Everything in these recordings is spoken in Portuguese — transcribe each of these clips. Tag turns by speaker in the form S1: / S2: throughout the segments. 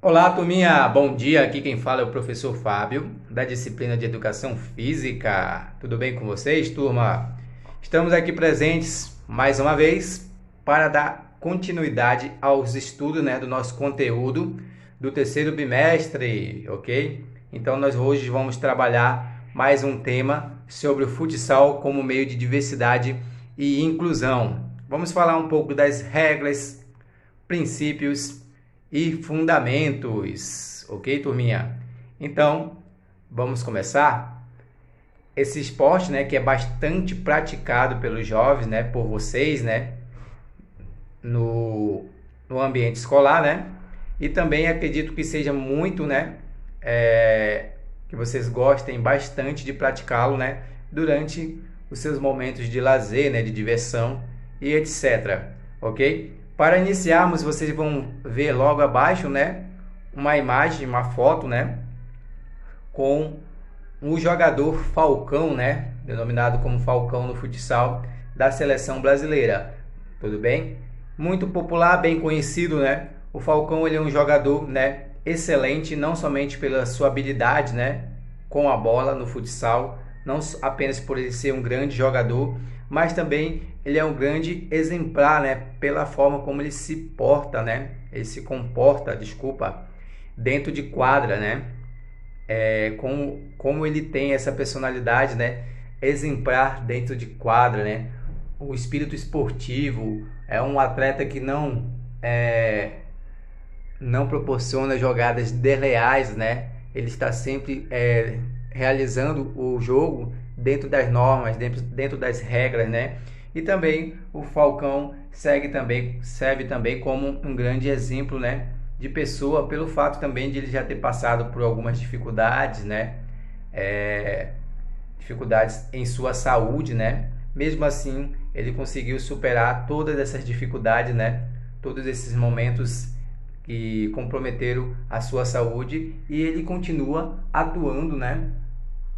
S1: Olá, turminha! Bom dia! Aqui quem fala é o professor Fábio, da disciplina de Educação Física. Tudo bem com vocês, turma? Estamos aqui presentes mais uma vez para dar continuidade aos estudos, do nosso conteúdo do terceiro bimestre, ok? Então, nós hoje vamos trabalhar mais um tema sobre o futsal como meio de diversidade e inclusão. Vamos falar um pouco das regras, princípios e fundamentos, ok, turminha? Então, vamos começar? Esse esporte, que é bastante praticado pelos jovens, por vocês, no ambiente escolar, e também acredito que seja muito, que vocês gostem bastante de praticá-lo, durante os seus momentos de lazer, de diversão e etc, ok? Para iniciarmos, vocês vão ver logo abaixo, uma imagem, uma foto, com um jogador Falcão, denominado como Falcão no futsal da seleção brasileira. Tudo bem? Muito popular, bem conhecido, O Falcão, ele é um jogador, excelente, não somente pela sua habilidade, com a bola no futsal, não apenas por ele ser um grande jogador, mas também ele é um grande exemplar, pela forma como ele se porta, ele se comporta, dentro de quadra, como ele tem essa personalidade, exemplar dentro de quadra, o espírito esportivo, é um atleta que não proporciona jogadas desleais, ele está sempre realizando o jogo dentro das normas, dentro das regras, E também o Falcão serve também como um grande exemplo, de pessoa, pelo fato também de ele já ter passado por algumas dificuldades, dificuldades em sua saúde, Mesmo assim, ele conseguiu superar todas essas dificuldades, Todos esses momentos que comprometeram a sua saúde, e ele continua atuando,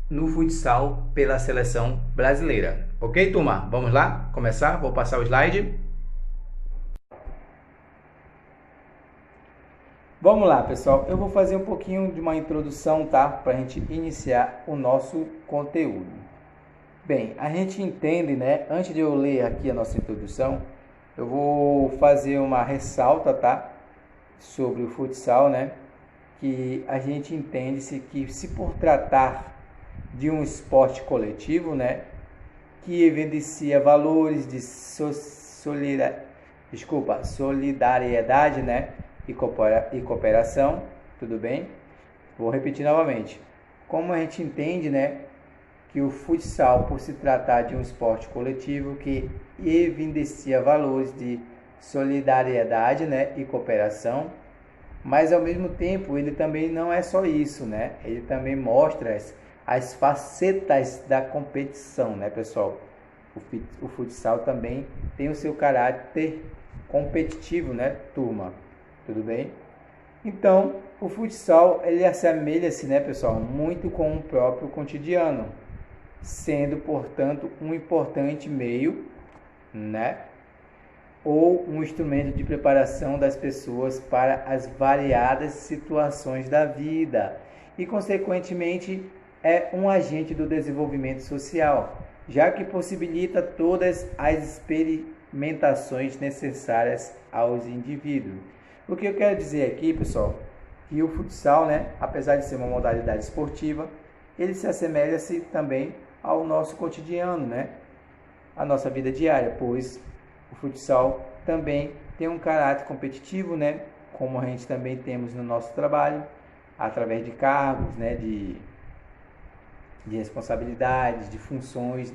S1: no futsal pela seleção brasileira. Ok, turma? Vamos lá começar? Vou passar o slide. Vamos lá, pessoal. Eu vou fazer um pouquinho de uma introdução, tá? Para a gente iniciar o nosso conteúdo. Bem, a gente entende, Antes de eu ler aqui a nossa introdução, eu vou fazer uma ressalta, tá? Sobre o futsal, Que a gente entende-se que, se por tratar de um esporte coletivo, que evidencia valores de solidariedade, e cooperação, tudo bem? Vou repetir novamente. Como a gente entende, que o futsal, por se tratar de um esporte coletivo que evidencia valores de solidariedade, e cooperação, mas ao mesmo tempo ele também não é só isso, Ele também mostra as facetas da competição, pessoal? O futsal também tem o seu caráter competitivo, turma? Tudo bem? Então, o futsal, ele assemelha-se, pessoal, muito com o próprio cotidiano, sendo, portanto, um importante meio, ou um instrumento de preparação das pessoas para as variadas situações da vida e, consequentemente, é um agente do desenvolvimento social, já que possibilita todas as experimentações necessárias aos indivíduos. O que eu quero dizer aqui, pessoal, que o futsal, apesar de ser uma modalidade esportiva, ele se assemelha-se também ao nosso cotidiano, a nossa vida diária, pois o futsal também tem um caráter competitivo, como a gente também temos no nosso trabalho, através de cargos, de responsabilidades, de funções,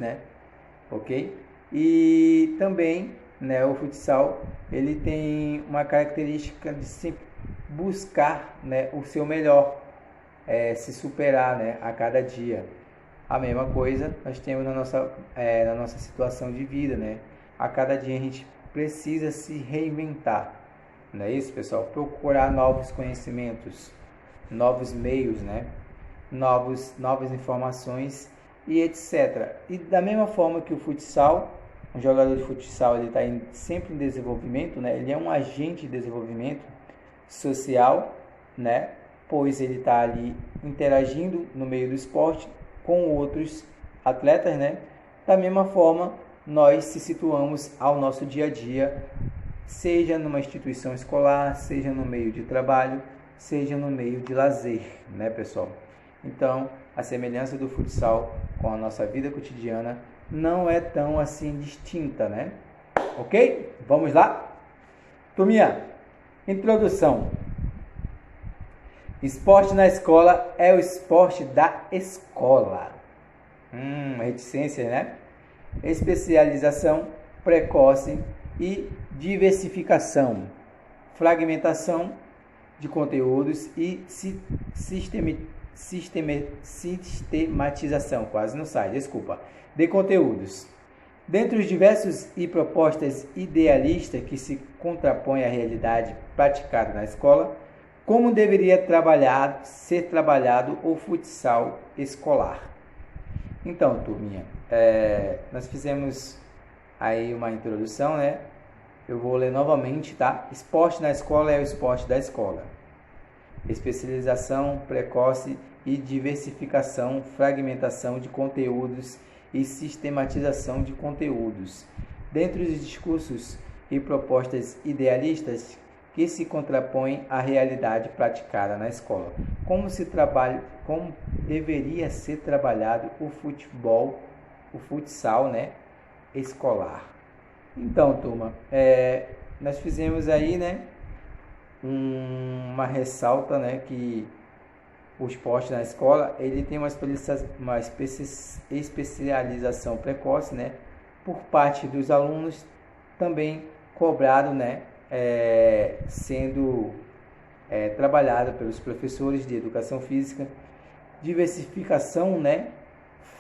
S1: ok? E também, o futsal, ele tem uma característica de sempre buscar, o seu melhor, se superar, a cada dia. A mesma coisa nós temos na nossa situação de vida, A cada dia a gente precisa se reinventar, não é isso, pessoal? Procurar novos conhecimentos, novos meios, novas informações e etc. E da mesma forma que o futsal, um jogador de futsal, ele está sempre em desenvolvimento, ele é um agente de desenvolvimento social né? Pois ele está ali interagindo no meio do esporte com outros atletas, né? Da mesma forma, nós se situamos ao nosso dia a dia, seja numa instituição escolar, seja no meio de trabalho, seja no meio de lazer, né, pessoal? Então, a semelhança do futsal com a nossa vida cotidiana não é tão assim distinta, né? Ok? Vamos lá? Turminha, introdução. Esporte na escola é o esporte da escola. Reticência, né? Especialização precoce e diversificação, fragmentação de conteúdos e sistematização, quase não sai, desculpa, de conteúdos. Dentre os diversos e propostas idealistas que se contrapõem à realidade praticada na escola, como deveria ser trabalhado o futsal escolar? Então, turminha, nós fizemos aí uma introdução, né? Eu vou ler novamente, tá? Esporte na escola é o esporte da escola. Especialização precoce e diversificação, fragmentação de conteúdos e sistematização de conteúdos. Dentre os discursos e propostas idealistas que se contrapõem à realidade praticada na escola. Como deveria ser trabalhado o futsal, né, escolar. Então, turma, nós fizemos aí, né, uma ressalta, né, que o esporte na escola, ele tem uma especialização precoce, né, por parte dos alunos, também cobrado, né, sendo trabalhado pelos professores de educação física, diversificação, né,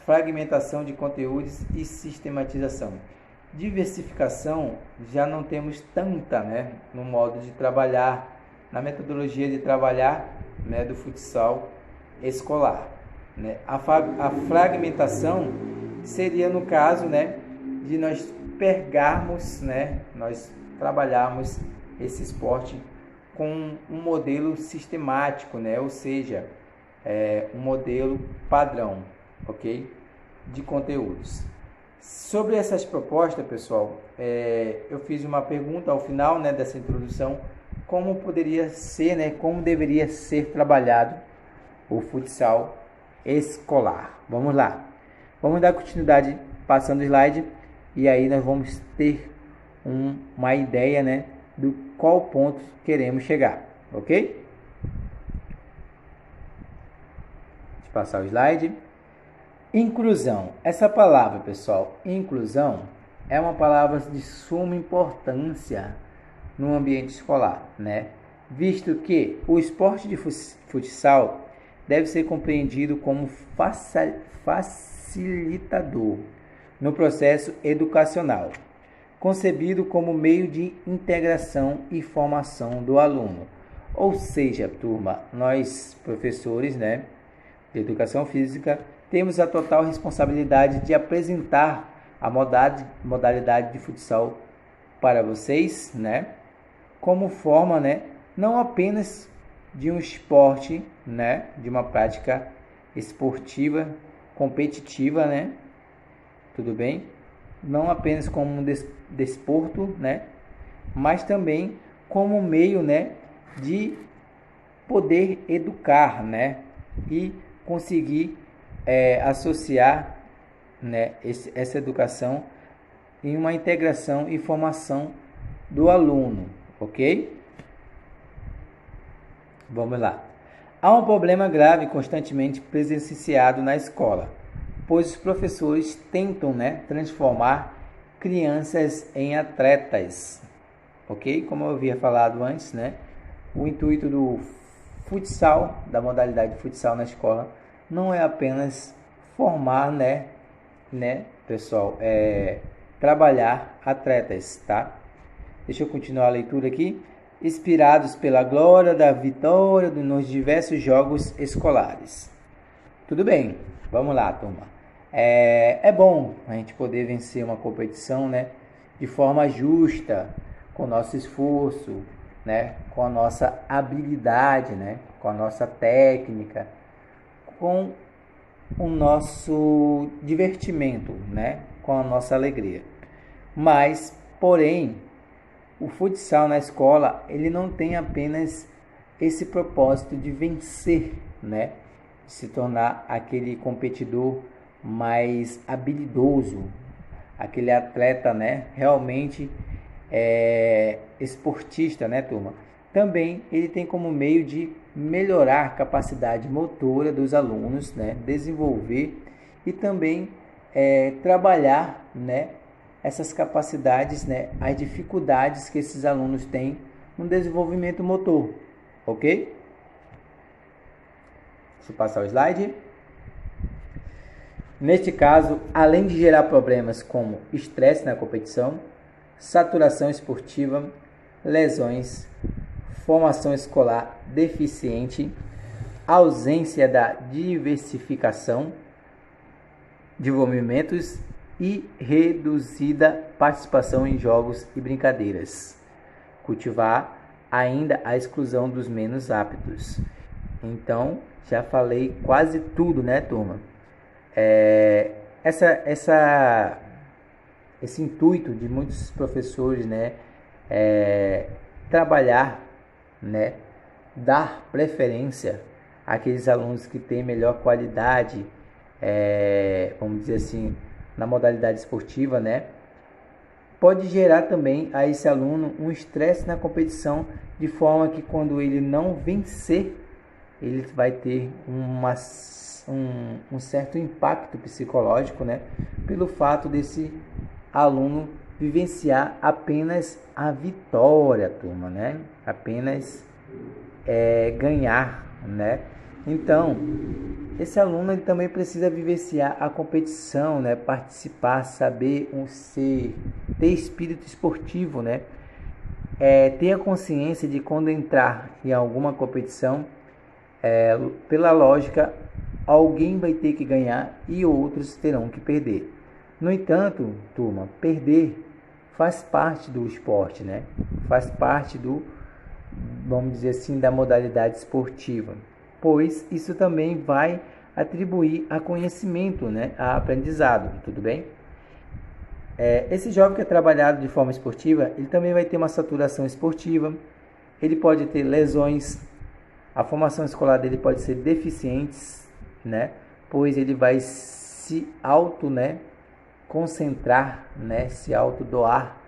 S1: fragmentação de conteúdos e sistematização. Diversificação já não temos tanta, né, no modo de trabalhar, na metodologia de trabalhar, né, do futsal escolar, né? A fragmentação seria no caso, né, de nós pegarmos, né, nós trabalharmos esse esporte com um modelo sistemático, né, ou seja, um modelo padrão, ok, de conteúdos. Sobre essas propostas, pessoal, eu fiz uma pergunta ao final, né, dessa introdução, como poderia ser, né, como deveria ser trabalhado o futsal escolar. Vamos lá, vamos dar continuidade passando o slide e aí nós vamos ter uma ideia, né, do qual ponto queremos chegar, ok? Deixa eu passar o slide. Inclusão. Essa palavra, pessoal, inclusão, é uma palavra de suma importância no ambiente escolar, né? Visto que o esporte de futsal deve ser compreendido como facilitador no processo educacional, concebido como meio de integração e formação do aluno. Ou seja, turma, nós professores, né, de educação física, temos a total responsabilidade de apresentar a modalidade de futsal para vocês, né, como forma, né, não apenas de um esporte, né, de uma prática esportiva, competitiva, né, tudo bem? Não apenas como um desporto, né, mas também como meio, né, de poder educar, né, e conseguir associar, né, essa educação em uma integração e formação do aluno, ok? Vamos lá. Há um problema grave constantemente presenciado na escola, pois os professores tentam, né, transformar crianças em atletas, ok? Como eu havia falado antes, né, o intuito do futsal, da modalidade de futsal na escola, não é apenas formar, né, pessoal, trabalhar atletas, tá? Deixa eu continuar a leitura aqui. Inspirados pela glória da vitória nos diversos jogos escolares. Tudo bem, vamos lá, turma. É bom a gente poder vencer uma competição, né, de forma justa, com nosso esforço, né, com a nossa habilidade, né, com a nossa técnica, com o nosso divertimento, né, com a nossa alegria. Mas, porém, o futsal na escola, ele não tem apenas esse propósito de vencer, né, de se tornar aquele competidor mais habilidoso, aquele atleta, né, realmente esportista, né, turma? Também ele tem como meio de melhorar a capacidade motora dos alunos, né, desenvolver e também trabalhar, né, essas capacidades, né, as dificuldades que esses alunos têm no desenvolvimento motor, ok? Deixa eu passar o slide. Neste caso, além de gerar problemas como estresse na competição, saturação esportiva, lesões, formação escolar deficiente, ausência da diversificação de movimentos e reduzida participação em jogos e brincadeiras. Cultivar ainda a exclusão dos menos aptos. Então, já falei quase tudo, né, turma? Esse intuito de muitos professores, né, trabalhar, né, dar preferência àqueles alunos que têm melhor qualidade, vamos dizer assim, na modalidade esportiva, né, pode gerar também a esse aluno um estresse na competição, de forma que quando ele não vencer, ele vai ter um certo impacto psicológico, né, pelo fato desse aluno vivenciar apenas a vitória, turma, né, apenas ganhar, né. Então, esse aluno ele também precisa vivenciar a competição, né, participar, saber ter espírito esportivo, né, ter a consciência de quando entrar em alguma competição, pela lógica, alguém vai ter que ganhar e outros terão que perder. No entanto, turma, perder faz parte do esporte, né? Faz parte vamos dizer assim, da modalidade esportiva, pois isso também vai atribuir a conhecimento, né? A aprendizado, tudo bem? Esse jovem que é trabalhado de forma esportiva, ele também vai ter uma saturação esportiva, ele pode ter lesões, a formação escolar dele pode ser deficiente, né? Pois ele vai se concentrar, né? Se doar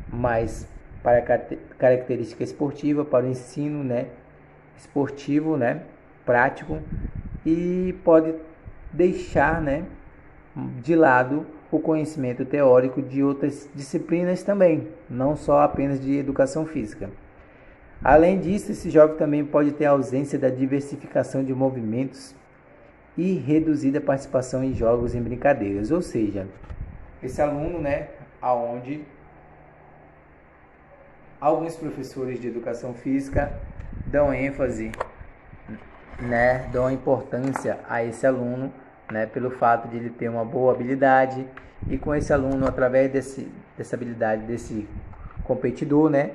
S1: mais para a característica esportiva, para o ensino, né? Esportivo, né? Prático, e pode deixar, né? De lado o conhecimento teórico de outras disciplinas também, não só apenas de educação física. Além disso, esse jovem também pode ter ausência da diversificação de movimentos e reduzida participação em jogos e brincadeiras. Ou seja, esse aluno, né, aonde alguns professores de educação física dão ênfase, né, dão importância a esse aluno, né, pelo fato de ele ter uma boa habilidade, e com esse aluno, através dessa habilidade desse competidor, né,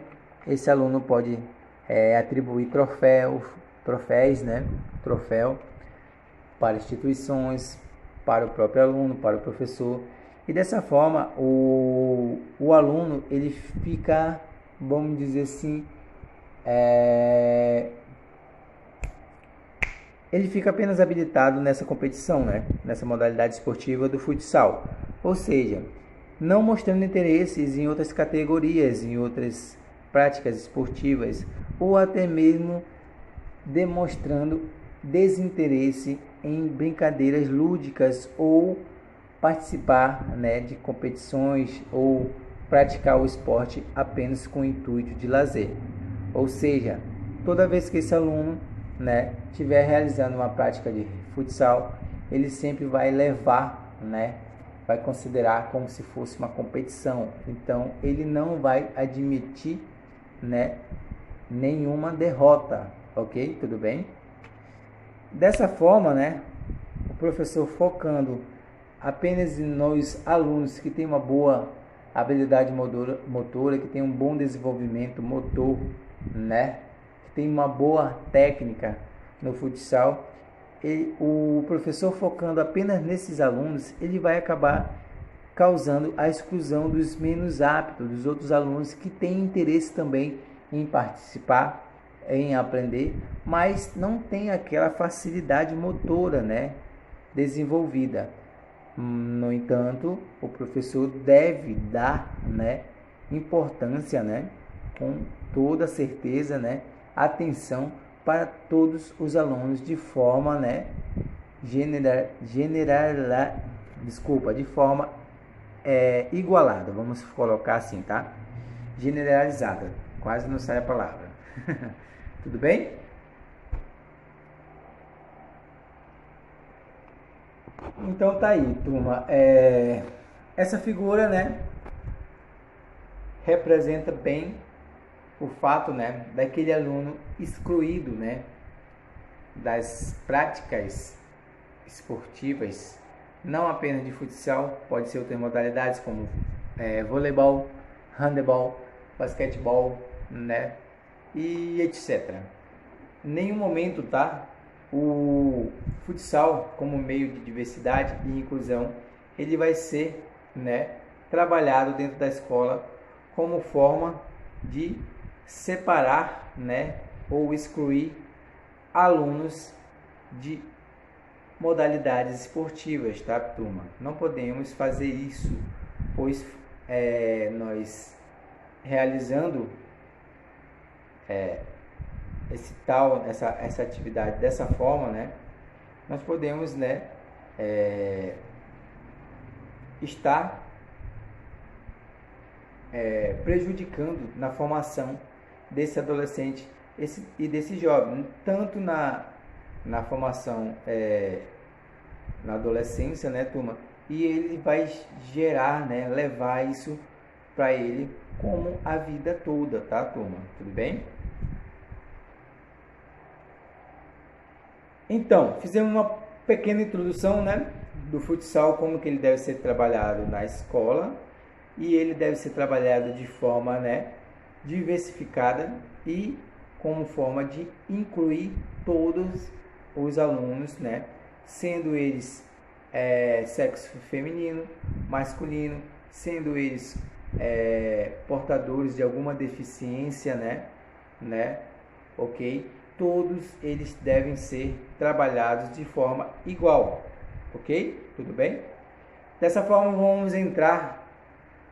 S1: esse aluno pode atribuir troféus, né, troféu para instituições, para o próprio aluno, para o professor, e dessa forma o aluno ele fica, vamos dizer assim, ele fica apenas habilitado nessa competição, né, nessa modalidade esportiva do futsal, ou seja, não mostrando interesses em outras categorias, em outras práticas esportivas, ou até mesmo demonstrando desinteresse em brincadeiras lúdicas ou participar, né, de competições ou praticar o esporte apenas com o intuito de lazer. Ou seja, toda vez que esse aluno, né, estiver realizando uma prática de futsal, ele sempre vai levar, né, vai considerar como se fosse uma competição. Então, ele não vai admitir, né, nenhuma derrota, ok? Tudo bem? Dessa forma, né, o professor focando apenas nos alunos que têm uma boa habilidade motora, que têm um bom desenvolvimento motor, né, tem uma boa técnica no futsal, o professor focando apenas nesses alunos, ele vai acabar causando a exclusão dos menos aptos, dos outros alunos que têm interesse também em participar, em aprender, mas não tem aquela facilidade motora, né, desenvolvida. No entanto, o professor deve dar, né, importância, né, com toda certeza, né, atenção para todos os alunos de forma, né, de forma igualada, vamos colocar assim, tá? Generalizada, quase não sai a palavra. Tudo bem? Então tá aí, turma. Essa figura, né, representa bem o fato, né, daquele aluno excluído, né, das práticas esportivas, não apenas de futsal, pode ser outras modalidades como voleibol, handebol, basquetebol, né, e etc. Em nenhum momento, tá, o futsal como meio de diversidade e inclusão, ele vai ser, né, trabalhado dentro da escola como forma de separar, né, ou excluir alunos de modalidades esportivas, tá, turma? Não podemos fazer isso, pois nós realizando essa atividade dessa forma, né, nós podemos, né, estar prejudicando na formação desse adolescente e desse jovem, tanto na formação na adolescência, né, turma? E ele vai gerar, né, levar isso para ele como a vida toda, tá, turma? Tudo bem? Então, fizemos uma pequena introdução, né, do futsal, como que ele deve ser trabalhado na escola, e ele deve ser trabalhado de forma, né, diversificada e como forma de incluir todos os alunos, né, sendo eles sexo feminino, masculino, sendo eles portadores de alguma deficiência, né, ok? Todos eles devem ser trabalhados de forma igual, ok? Tudo bem? Dessa forma vamos entrar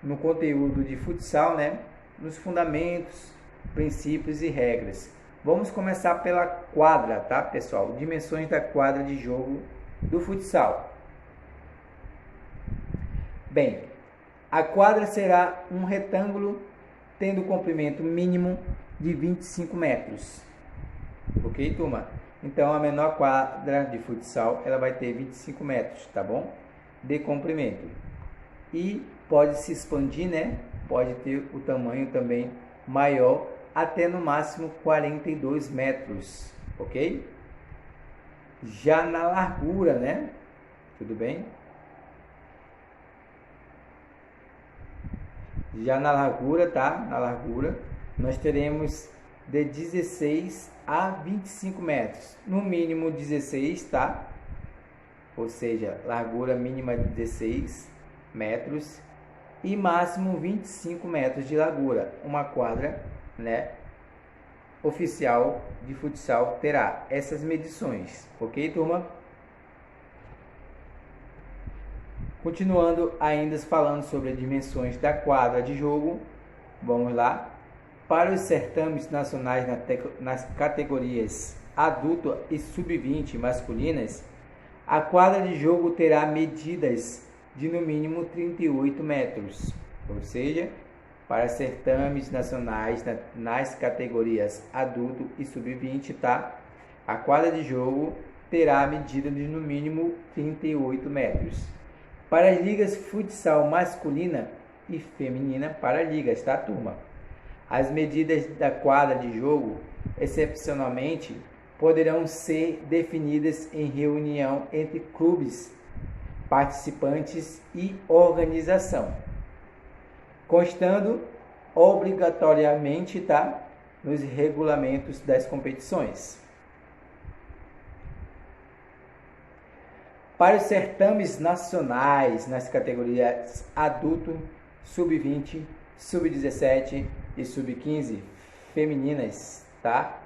S1: no conteúdo de futsal, né, nos fundamentos, princípios e regras. Vamos começar pela quadra, tá, pessoal? Dimensões da quadra de jogo do futsal. Bem, a quadra será um retângulo tendo comprimento mínimo de 25 metros. Ok, turma? Então, a menor quadra de futsal, ela vai ter 25 metros, tá bom? De comprimento. E pode se expandir, né? Pode ter o tamanho também maior, até no máximo 42 metros, ok? Já na largura, né? Tudo bem? Já na largura, tá? Na largura, nós teremos de 16 a 25 metros. No mínimo 16, tá? Ou seja, largura mínima de 16 metros e máximo 25 metros de largura. Uma quadra, né, oficial de futsal terá essas medições, ok, turma? Continuando ainda falando sobre as dimensões da quadra de jogo, vamos lá. Para os certames nacionais nas categorias adulto e sub-20 masculinas, a quadra de jogo terá medidas de no mínimo 38 metros, ou seja, para certames nacionais nas categorias adulto e sub-20, tá? A quadra de jogo terá a medida de no mínimo 38 metros. Para as ligas futsal masculina e feminina, para ligas, tá, turma? As medidas da quadra de jogo, excepcionalmente, poderão ser definidas em reunião entre clubes, participantes e organização, constando obrigatoriamente, tá, nos regulamentos das competições. Para os certames nacionais nas categorias adulto, sub-20, sub-17 e sub-15 femininas, tá?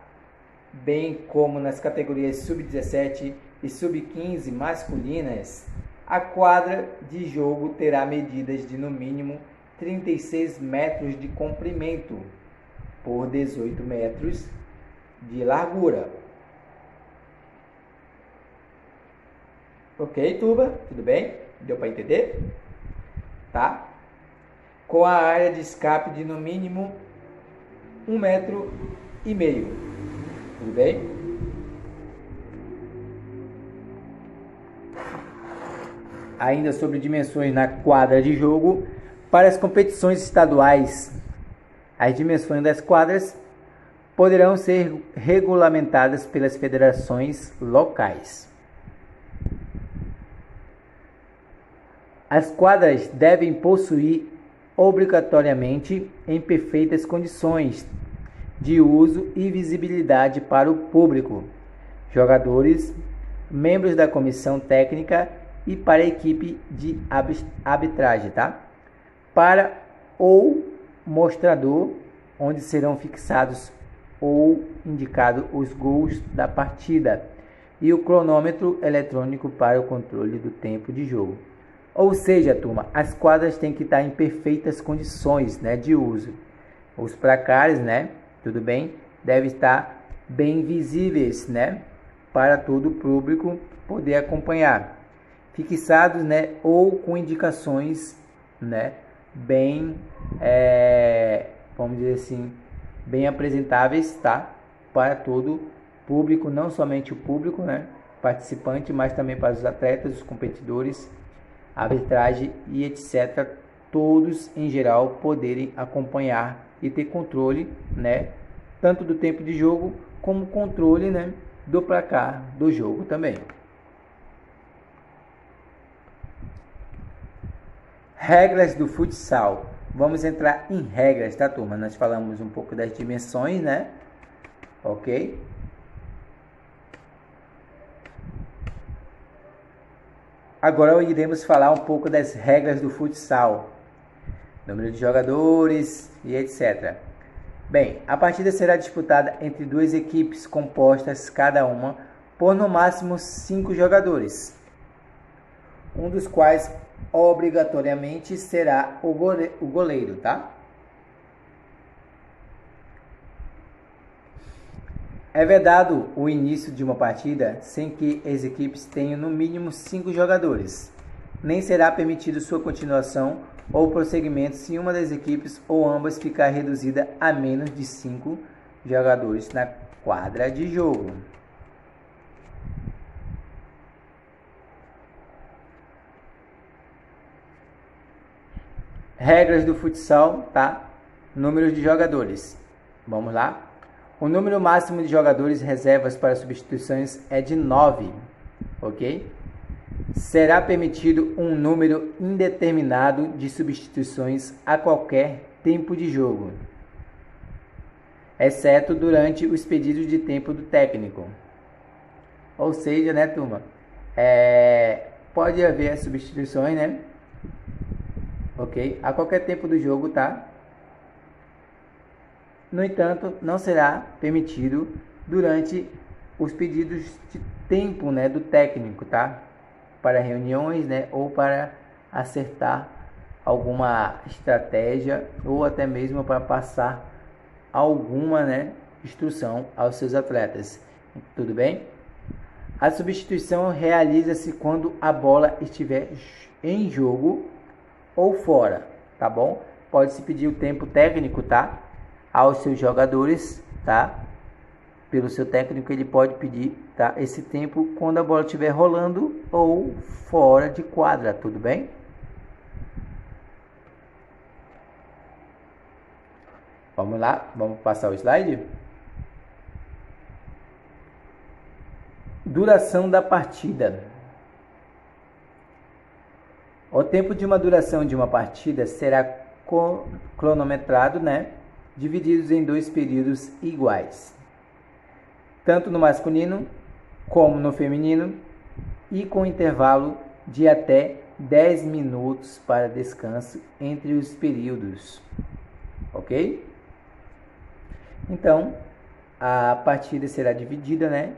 S1: Bem como nas categorias sub-17 e sub-15 masculinas, a quadra de jogo terá medidas de no mínimo 36 metros de comprimento por 18 metros de largura. Ok, turma? Tudo bem? Deu para entender? Tá? Com a área de escape de no mínimo 1,5 metro. Tudo bem? Ainda sobre dimensões na quadra de jogo, para as competições estaduais, as dimensões das quadras poderão ser regulamentadas pelas federações locais. As quadras devem possuir obrigatoriamente em perfeitas condições de uso e visibilidade para o público, jogadores, membros da comissão técnica e para a equipe de arbitragem, tá? Para o mostrador, onde serão fixados ou indicados os gols da partida, e o cronômetro eletrônico para o controle do tempo de jogo. Ou seja, turma, as quadras têm que estar em perfeitas condições, né, de uso. Os placares, né, tudo bem, devem estar bem visíveis, né, para todo o público poder acompanhar. Fixados, né, ou com indicações, né, bem, vamos dizer assim, bem apresentáveis, tá, para todo público, não somente o público, né, participante, mas também para os atletas, os competidores, arbitragem e etc. Todos em geral poderem acompanhar e ter controle, né, tanto do tempo de jogo como controle, né, do placar do jogo também. Regras do futsal. Vamos entrar em regras, tá, turma? Nós falamos um pouco das dimensões, né? Ok? Agora iremos falar um pouco das regras do futsal, número de jogadores e etc. Bem, a partida será disputada entre duas equipes compostas cada uma por no máximo 5 jogadores, um dos quais obrigatoriamente será o goleiro, tá? É vedado o início de uma partida sem que as equipes tenham no mínimo 5 jogadores. Nem será permitido sua continuação ou prosseguimento se uma das equipes ou ambas ficar reduzida a menos de 5 jogadores na quadra de jogo. Regras do futsal, tá? Número de jogadores. Vamos lá. O número máximo de jogadores reservas para substituições é de 9, ok? Será permitido um número indeterminado de substituições a qualquer tempo de jogo, exceto durante os pedidos de tempo do técnico. Ou seja, né, turma? Pode haver as substituições, né? Ok? A qualquer tempo do jogo, tá? No entanto, não será permitido durante os pedidos de tempo, né, do técnico, tá? Para reuniões, né, ou para acertar alguma estratégia ou até mesmo para passar alguma, né, instrução aos seus atletas. Tudo bem? A substituição realiza-se quando a bola estiver em jogo ou fora, tá bom? Pode-se pedir o tempo técnico, tá? Aos seus jogadores, tá? Pelo seu técnico, ele pode pedir, tá? Esse tempo quando a bola estiver rolando ou fora de quadra, tudo bem? Vamos lá, vamos passar o slide? Duração da partida. O tempo de uma duração de uma partida será cronometrado, né?
S2: divididos em 2 períodos iguais, tanto no masculino como no feminino, e com intervalo de até 10 minutos para descanso entre os períodos, ok? Então, a partida será dividida, né,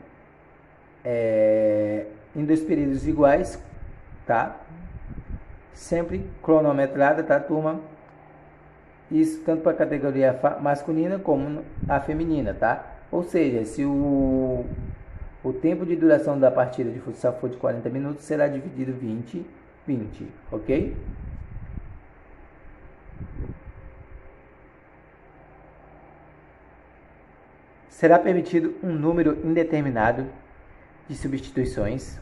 S2: em 2 períodos iguais, tá? Sempre cronometrada, tá, turma? Isso tanto para a categoria masculina como a feminina, tá? Ou seja, se o tempo de duração da partida de futsal for de 40 minutos, será dividido 20, ok? Será permitido um número indeterminado de substituições,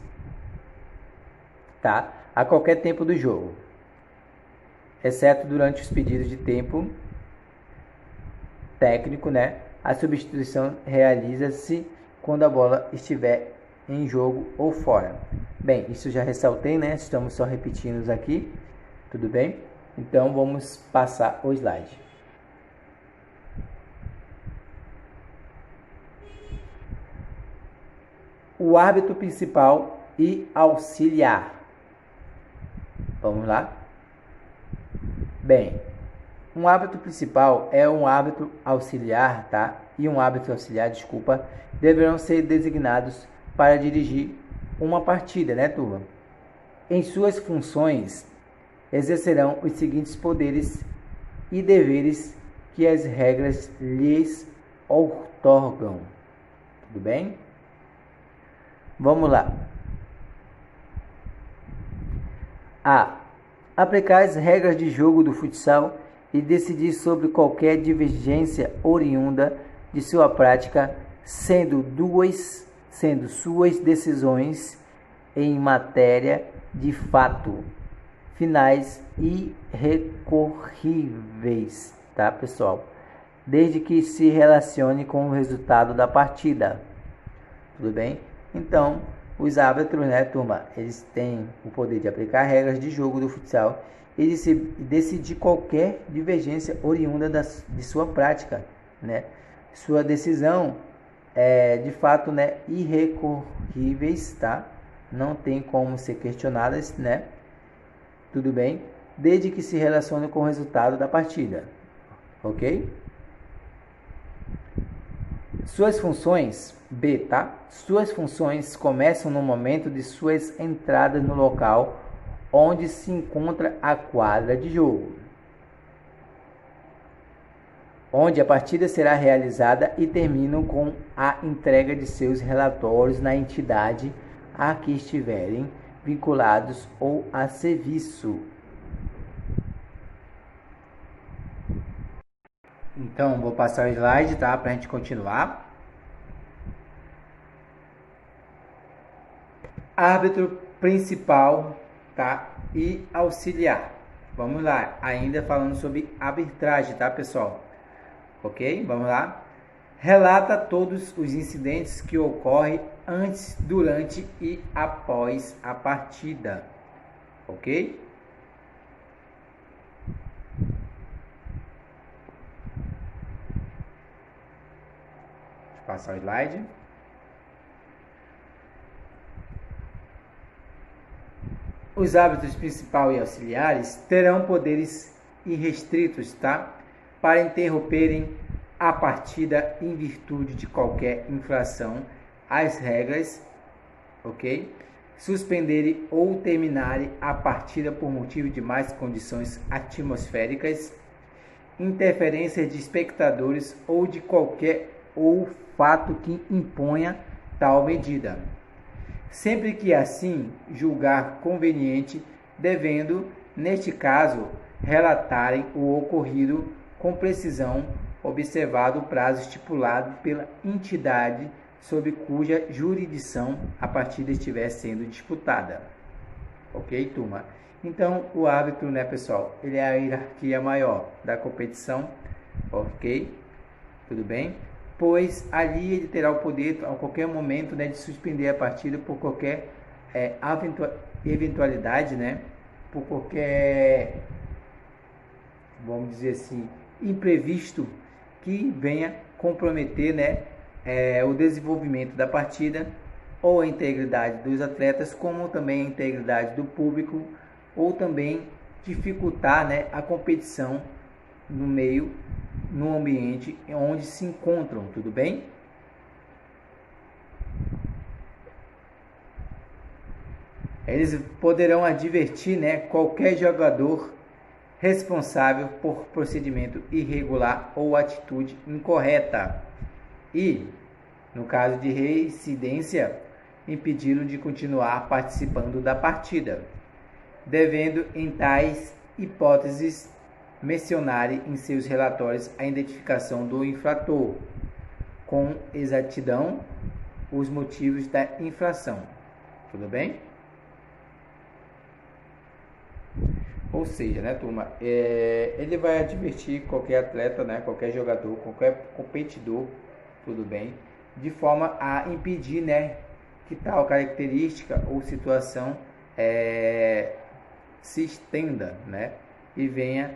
S2: tá? A qualquer tempo do jogo, exceto durante os pedidos de tempo técnico, né? A substituição realiza-se quando a bola estiver em jogo ou fora. Bem, isso já ressaltei, né? Estamos só repetindo aqui, tudo bem? Então vamos passar o slide. O árbitro principal e auxiliar. Vamos lá? Bem, um árbitro principal é um árbitro auxiliar, tá? E um árbitro auxiliar, desculpa, deverão ser designados para dirigir uma partida, né, turma? Em suas funções, exercerão os seguintes poderes e deveres que as regras lhes outorgam. Tudo bem? Vamos lá. A. Aplicar as regras de jogo do futsal e decidir sobre qualquer divergência oriunda de sua prática, sendo suas decisões em matéria de fato finais e recorríveis, tá, pessoal? Desde que se relacione com o resultado da partida. Tudo bem? Então, os árbitros, né, turma, eles têm o poder de aplicar regras de jogo do futsal e de decidir qualquer divergência oriunda de sua prática, né? Sua decisão é, de fato, né, irrecorríveis, tá? Não tem como ser questionadas, né? Tudo bem? Desde que se relacione com o resultado da partida, ok? Suas funções, B, tá? Suas funções começam no momento de suas entradas no local onde se encontra a quadra de jogo, onde a partida será realizada, e terminam com a entrega de seus relatórios na entidade a que estiverem vinculados ou a serviço. Então, vou passar o slide, tá? Para a gente continuar. Árbitro principal, tá? E auxiliar. Vamos lá, ainda falando sobre arbitragem, tá, pessoal? Ok? Vamos lá. Relata todos os incidentes que ocorrem antes, durante e após a partida. Ok? Deixa eu passar o slide. Os árbitros principal e auxiliares terão poderes irrestritos, tá? Para interromperem a partida em virtude de qualquer infração às regras, ok? Suspenderem ou terminarem a partida por motivo de más condições atmosféricas, interferências de espectadores ou de qualquer fato que imponha tal medida, sempre que assim julgar conveniente, devendo, neste caso, relatarem o ocorrido com precisão, observado o prazo estipulado pela entidade sob cuja jurisdição a partida estiver sendo disputada. Ok, turma? Então, o árbitro, né, pessoal, ele é a hierarquia maior da competição, ok? Tudo bem? Pois ali ele terá o poder, a qualquer momento, né, de suspender a partida por qualquer eventualidade, né? Por qualquer, vamos dizer assim, imprevisto que venha comprometer, né, o desenvolvimento da partida ou a integridade dos atletas, como também a integridade do público, ou também dificultar, né, a competição no ambiente onde se encontram, tudo bem? Eles poderão advertir, né, qualquer jogador responsável por procedimento irregular ou atitude incorreta e, no caso de reincidência, impedi-lo de continuar participando da partida, devendo em tais hipóteses mencionar em seus relatórios a identificação do infrator com exatidão os motivos da infração. Tudo bem? Ou seja, né, turma, ele vai advertir qualquer atleta, né, qualquer jogador, qualquer competidor, tudo bem, de forma a impedir, né, que tal característica ou situação se estenda, né, e venha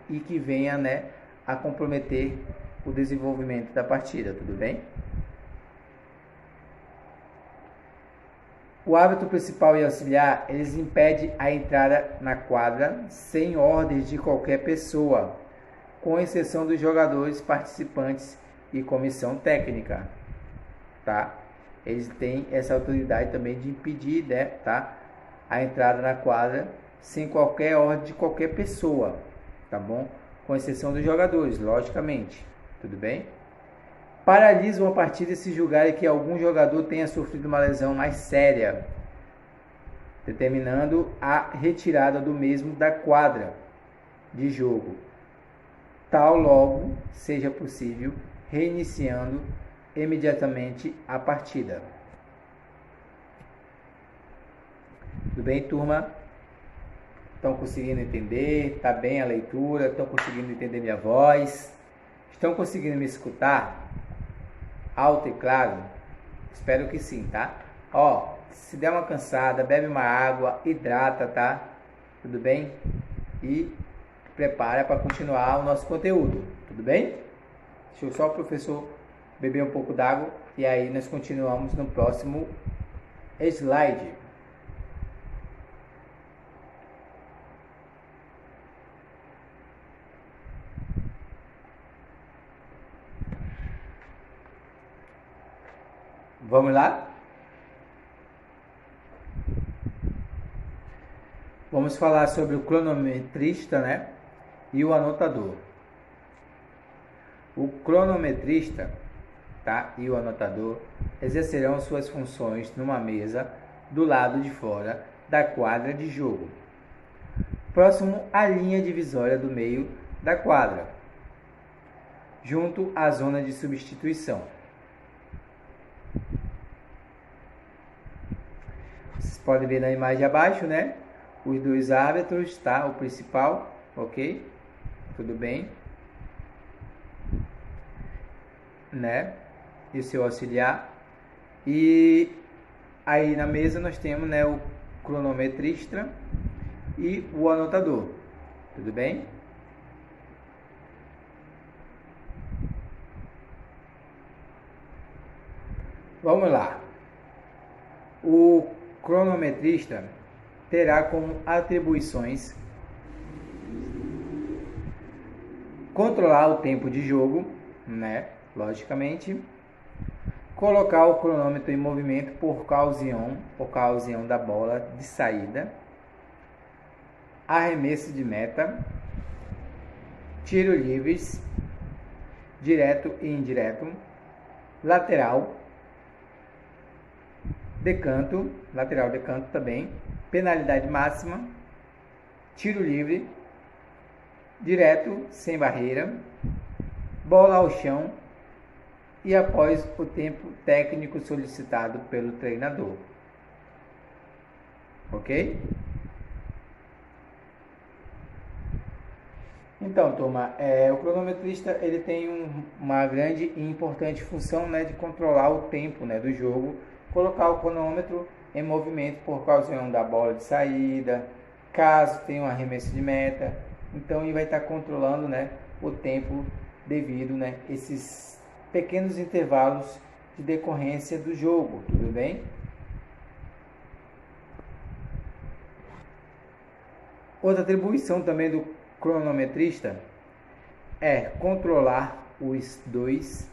S2: e que venha, né, a comprometer o desenvolvimento da partida, tudo bem? O árbitro principal e auxiliar, eles impedem a entrada na quadra sem ordens de qualquer pessoa, com exceção dos jogadores, participantes e comissão técnica, tá? Eles têm essa autoridade também de impedir, né, tá, a entrada na quadra sem qualquer ordem de qualquer pessoa, tá bom? Com exceção dos jogadores, logicamente, tudo bem? Paralisam a partida se julgarem que algum jogador tenha sofrido uma lesão mais séria, determinando a retirada do mesmo da quadra de jogo, tal logo seja possível, reiniciando imediatamente a partida. Tudo bem, turma? Estão conseguindo entender? Tá bem a leitura? Estão conseguindo entender minha voz? Estão conseguindo me escutar? Alto e claro? Espero que sim, tá? Ó, se der uma cansada, bebe uma água, hidrata, tá? Tudo bem? E prepara para continuar o nosso conteúdo, tudo bem? Deixa eu só o professor beber um pouco d'água e aí nós continuamos no próximo slide. Vamos lá? Vamos falar sobre o cronometrista, né? E o anotador. O cronometrista, tá? E o anotador exercerão suas funções numa mesa do lado de fora da quadra de jogo, próximo à linha divisória do meio da quadra, junto à zona de substituição. Vocês podem ver na imagem abaixo, né? Os dois árbitros, tá? O principal, ok? Tudo bem? Né? E o seu auxiliar. E aí na mesa nós temos, né, o cronometrista e o anotador. Tudo bem? Vamos lá. O cronometrista terá como atribuições controlar o tempo de jogo, né? Logicamente, colocar o cronômetro em movimento por ocasião da bola de saída, arremesso de meta, tiro livres, direto e indireto, lateral decanto também, penalidade máxima, tiro livre, direto sem barreira, bola ao chão e após o tempo técnico solicitado pelo treinador. Ok? Então, turma, o cronometrista ele tem uma grande e importante função, né, de controlar o tempo, né, do jogo, colocar o cronômetro em movimento por ocasião da bola de saída, caso tenha um arremesso de meta. Então ele vai estar controlando, né, o tempo devido, né, esses pequenos intervalos de decorrência do jogo, tudo bem? Outra atribuição também do cronometrista é controlar os 2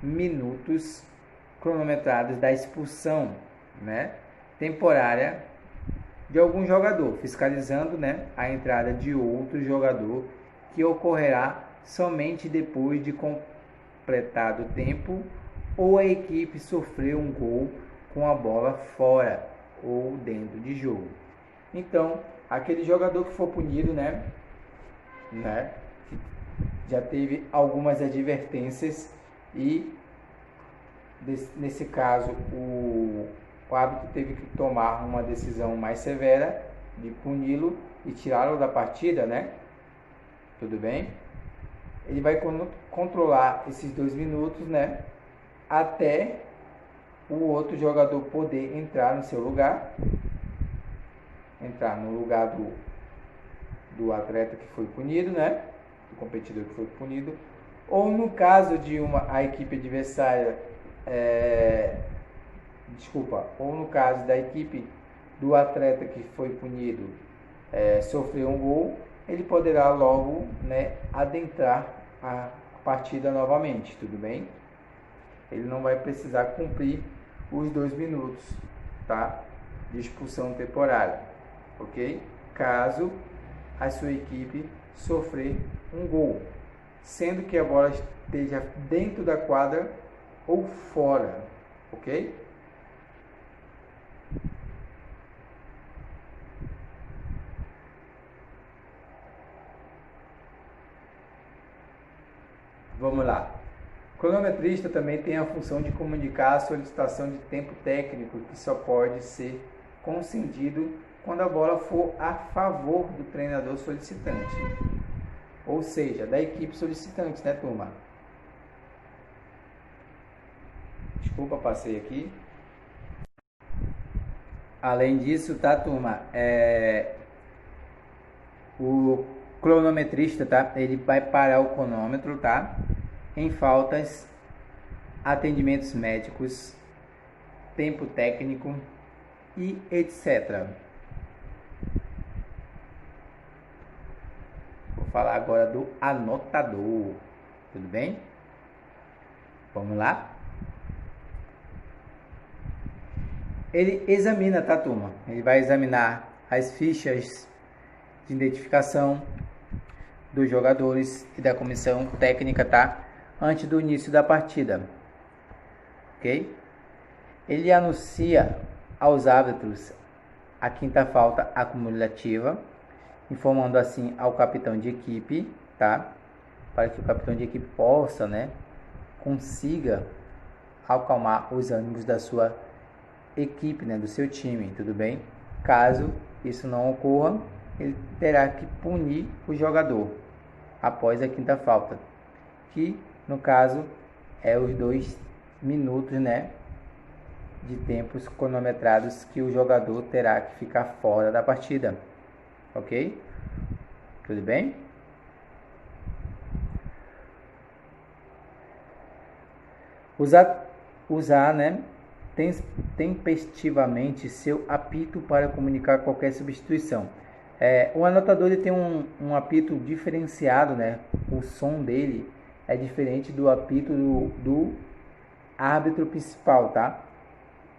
S2: minutos cronometrados da expulsão, né, temporária de algum jogador, fiscalizando, né, a entrada de outro jogador, que ocorrerá somente depois de completado o tempo ou a equipe sofrer um gol com a bola fora ou dentro de jogo. Então, aquele jogador que for punido, né, já teve algumas advertências e nesse caso o árbitro teve que tomar uma decisão mais severa de puni-lo e tirá-lo da partida, né? Tudo bem? Ele vai controlar esses 2 minutos, né, até o outro jogador poder entrar no seu lugar, entrar no lugar do atleta que foi punido, né, do competidor que foi punido, ou no caso de a equipe adversária, ou no caso da equipe do atleta que foi punido sofrer um gol, ele poderá logo, né, adentrar a partida novamente, tudo bem? Ele não vai precisar cumprir os 2 minutos, tá, de expulsão temporária, ok? Caso a sua equipe sofrer um gol, sendo que a bola esteja dentro da quadra ou fora, ok? Vamos lá. O cronometrista também tem a função de comunicar a solicitação de tempo técnico, que só pode ser concedido quando a bola for a favor do treinador solicitante, ou seja, da equipe solicitante, né, turma? Desculpa, passei aqui. Além disso, tá, turma? O cronometrista, tá? Ele vai parar o cronômetro, tá? Em faltas, atendimentos médicos, tempo técnico e etc. Vou falar agora do anotador, tudo bem? Vamos lá? Ele examina, tá, turma? Ele vai examinar as fichas de identificação dos jogadores e da comissão técnica, tá? Antes do início da partida, ok? Ele anuncia aos árbitros a quinta falta acumulativa, informando assim ao capitão de equipe, tá? Para que o capitão de equipe possa, né, consiga acalmar os ânimos da sua equipe, né, do seu time, tudo bem? Caso isso não ocorra, ele terá que punir o jogador após a quinta falta, que no caso é os 2 minutos, né, de tempos cronometrados que o jogador terá que ficar fora da partida, ok? Tudo bem? Usar, né, tempestivamente seu apito para comunicar qualquer substituição. O anotador ele tem um apito diferenciado, né? O som dele é diferente do apito do árbitro principal, tá?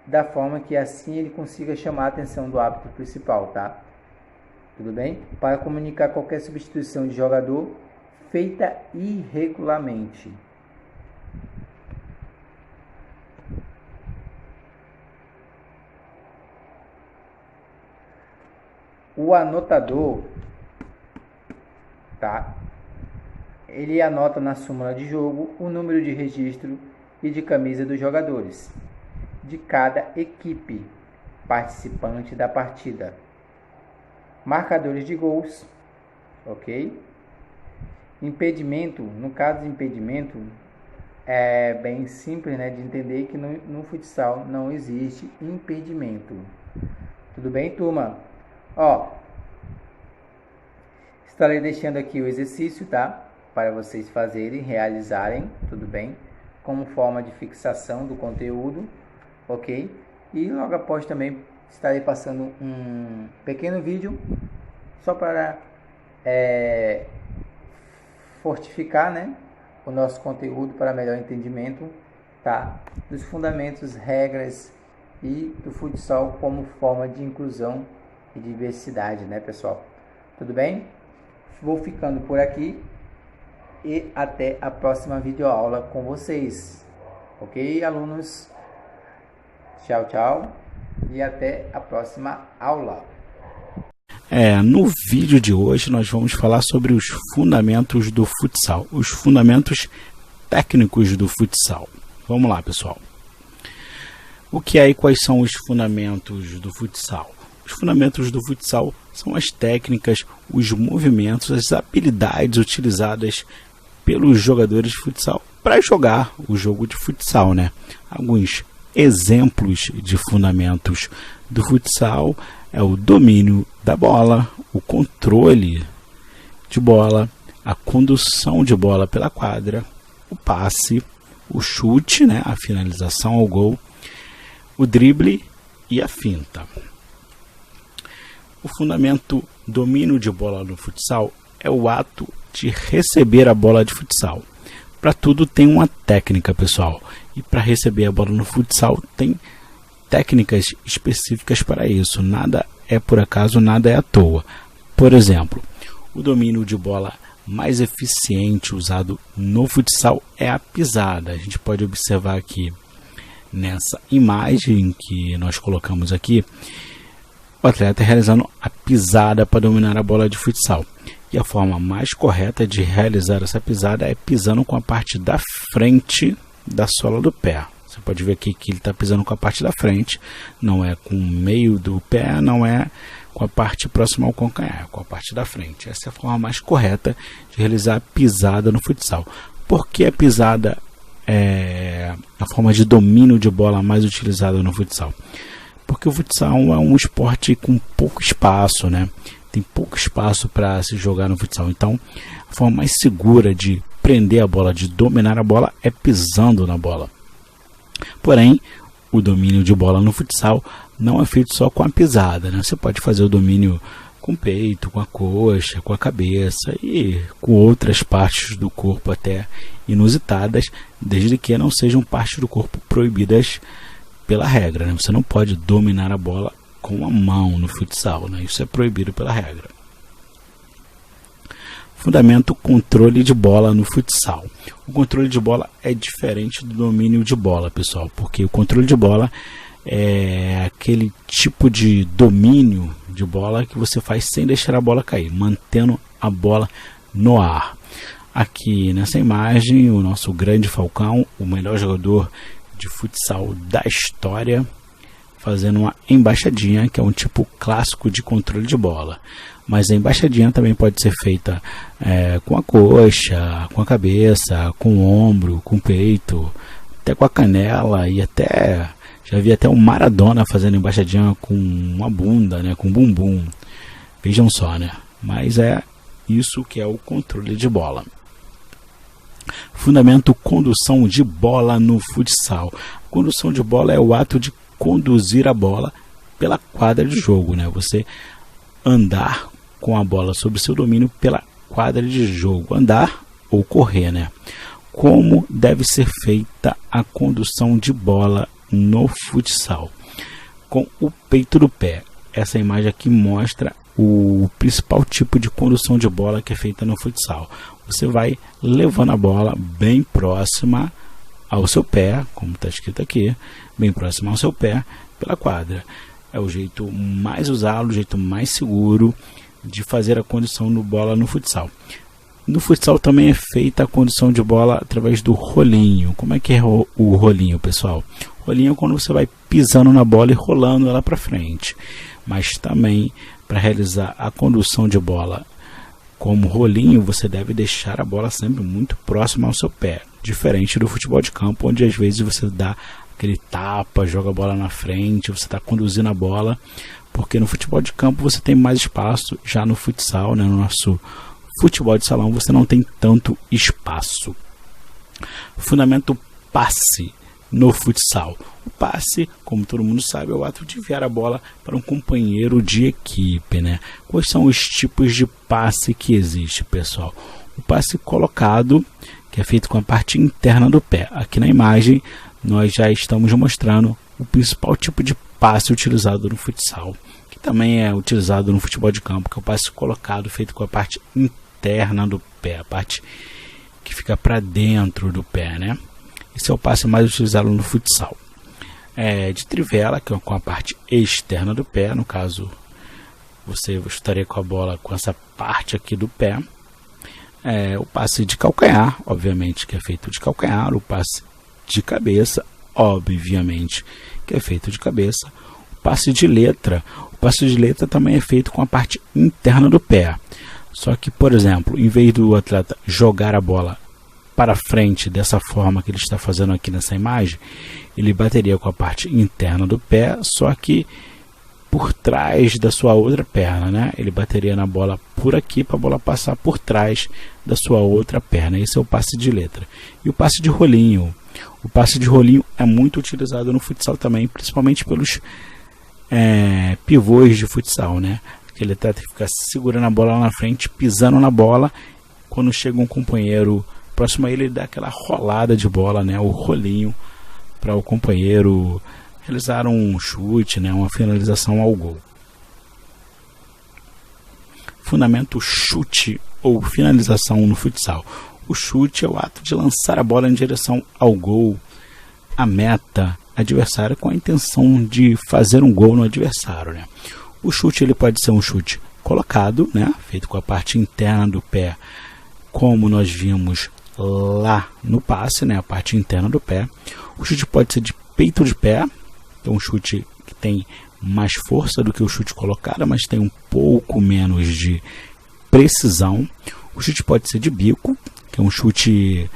S2: Da forma que assim ele consiga chamar a atenção do árbitro principal, tá? Tudo bem? Para comunicar qualquer substituição de jogador feita irregularmente. O anotador, tá? Ele anota na súmula de jogo o número de registro e de camisa dos jogadores de cada equipe participante da partida. Marcadores de gols, ok? Impedimento, no caso de impedimento, é bem simples, né, de entender que no futsal não existe impedimento, Tudo bem, turma? Ó, estarei deixando aqui o exercício, tá? Para vocês fazerem, realizarem, tudo bem? Como forma de fixação do conteúdo, ok? E logo após também estarei passando um pequeno vídeo só para fortificar, né, o nosso conteúdo para melhor entendimento, tá? Dos fundamentos, regras e do futsal como forma de inclusão e diversidade, né, pessoal? Tudo bem? Vou ficando por aqui e até a próxima videoaula com vocês. Ok, alunos? Tchau, tchau e até a próxima aula.
S3: No vídeo de hoje nós vamos falar sobre os fundamentos do futsal, os fundamentos técnicos do futsal. Vamos lá, pessoal. O que é e quais são os fundamentos do futsal? Os fundamentos do futsal são as técnicas, os movimentos, as habilidades utilizadas pelos jogadores de futsal para jogar o jogo de futsal, né? Alguns exemplos de fundamentos do futsal é o domínio da bola, o controle de bola, a condução de bola pela quadra, o passe, o chute, né, a finalização ao gol, o drible e a finta. O fundamento domínio de bola no futsal é o ato de receber a bola de futsal. Para tudo tem uma técnica, pessoal. E para receber a bola no futsal tem técnicas específicas para isso. Nada é por acaso, nada é à toa. Por exemplo, o domínio de bola mais eficiente usado no futsal é a pisada. A gente pode observar aqui nessa imagem que nós colocamos aqui, o atleta realizando a pisada para dominar a bola de futsal. E a forma mais correta de realizar essa pisada é pisando com a parte da frente da sola do pé. Você pode ver aqui que ele está pisando com a parte da frente, não é com o meio do pé, não é com a parte próxima ao calcanhar, com a parte da frente. Essa é a forma mais correta de realizar a pisada no futsal. Por que a pisada é a forma de domínio de bola mais utilizada no futsal? Porque o futsal é um esporte com pouco espaço, né? Tem pouco espaço para se jogar no futsal. Então, a forma mais segura de prender a bola, de dominar a bola, é pisando na bola. Porém, o domínio de bola no futsal não é feito só com a pisada, né? Você pode fazer o domínio com o peito, com a coxa, com a cabeça e com outras partes do corpo até inusitadas, desde que não sejam partes do corpo proibidas pela regra, né? Você não pode dominar a bola com a mão no futsal, né? Isso é proibido pela regra. Fundamento controle de bola no futsal. O controle de bola é diferente do domínio de bola, pessoal, porque o controle de bola é aquele tipo de domínio de bola que você faz sem deixar a bola cair, mantendo a bola no ar. Aqui nessa imagem, o nosso grande Falcão, o melhor jogador de futsal da história, fazendo uma embaixadinha, que é um tipo clássico de controle de bola. Mas a embaixadinha também pode ser feita com a coxa, com a cabeça, com o ombro, com o peito, até com a canela, e até já vi até o Maradona fazendo embaixadinha com a bunda, né, com o bumbum. Vejam só, né? Mas é isso que é o controle de bola. Fundamento condução de bola no futsal. Condução de bola é o ato de conduzir a bola pela quadra de jogo, né? Você andar com a bola sob seu domínio pela quadra de jogo, andar ou correr, né? Como deve ser feita a condução de bola no futsal? Com o peito do pé. Essa imagem aqui mostra o principal tipo de condução de bola que é feita no futsal. Você vai levando a bola bem próxima ao seu pé, como está escrito aqui, bem próximo ao seu pé, pela quadra. É o jeito mais usado, o jeito mais seguro de fazer a condução de bola no futsal. No futsal também é feita a condução de bola através do rolinho. Como é que é o rolinho, pessoal? O rolinho é quando você vai pisando na bola e rolando ela para frente. Mas também, para realizar a condução de bola como rolinho, você deve deixar a bola sempre muito próxima ao seu pé. Diferente do futebol de campo, onde às vezes você dá aquele tapa, joga a bola na frente, você está conduzindo a bola, porque no futebol de campo você tem mais espaço, já no futsal, né, no nosso futebol de salão, você não tem tanto espaço. Fundamento passe no futsal. O passe, como todo mundo sabe, é o ato de enviar a bola para um companheiro de equipe, né? Quais são os tipos de passe que existe, pessoal? O passe colocado, que é feito com a parte interna do pé. Aqui na imagem nós já estamos mostrando o principal tipo de passe utilizado no futsal, que também é utilizado no futebol de campo, que é o passe colocado, feito com a parte interna do pé, a parte que fica para dentro do pé, né? Esse é o passe mais utilizado no futsal. De trivela, que é com a parte externa do pé, no caso você chutaria com a bola com essa parte aqui do pé. O passe de calcanhar, obviamente, que é feito de calcanhar. O passe de cabeça, obviamente, que é feito de cabeça. O passe de letra também é feito com a parte interna do pé. Só que, por exemplo, em vez do atleta jogar a bola para frente dessa forma que ele está fazendo aqui nessa imagem, ele bateria com a parte interna do pé, só que por trás da sua outra perna, né? Ele bateria na bola por aqui para a bola passar por trás da sua outra perna. Esse é o passe de letra. E o passe de rolinho. O passe de rolinho é muito utilizado no futsal também, principalmente pelos pivôs de futsal, né? Aquele atleta que fica segurando a bola lá na frente, pisando na bola, quando chega um companheiro próximo a ele, dá aquela rolada de bola, né, o rolinho, para o companheiro realizar um chute, né, uma finalização ao gol. Fundamento chute ou finalização no futsal. O chute é o ato de lançar a bola em direção ao gol, a meta adversária, com a intenção de fazer um gol no adversário, né. O chute ele pode ser um chute colocado, né, feito com a parte interna do pé, como nós vimos lá no passe, né, a parte interna do pé. O chute pode ser de peito de pé, é um chute que tem mais força do que o chute colocado, mas tem um pouco menos de precisão. O chute pode ser de bico, que é um chute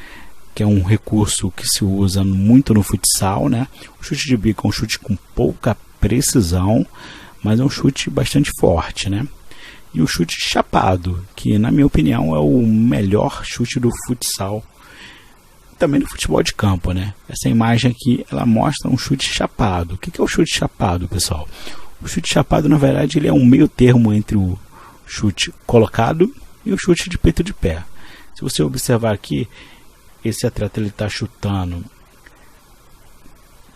S3: que é um recurso que se usa muito no futsal, né? O chute de bico é um chute com pouca precisão, mas é um chute bastante forte, né? E o chute chapado, que na minha opinião é o melhor chute do futsal, também no futebol de campo, né? Essa imagem aqui, ela mostra um chute chapado. O que é o chute chapado, pessoal? O chute chapado, na verdade, ele é um meio termo entre o chute colocado e o chute de peito de pé. Se você observar aqui, esse atleta ele está chutando,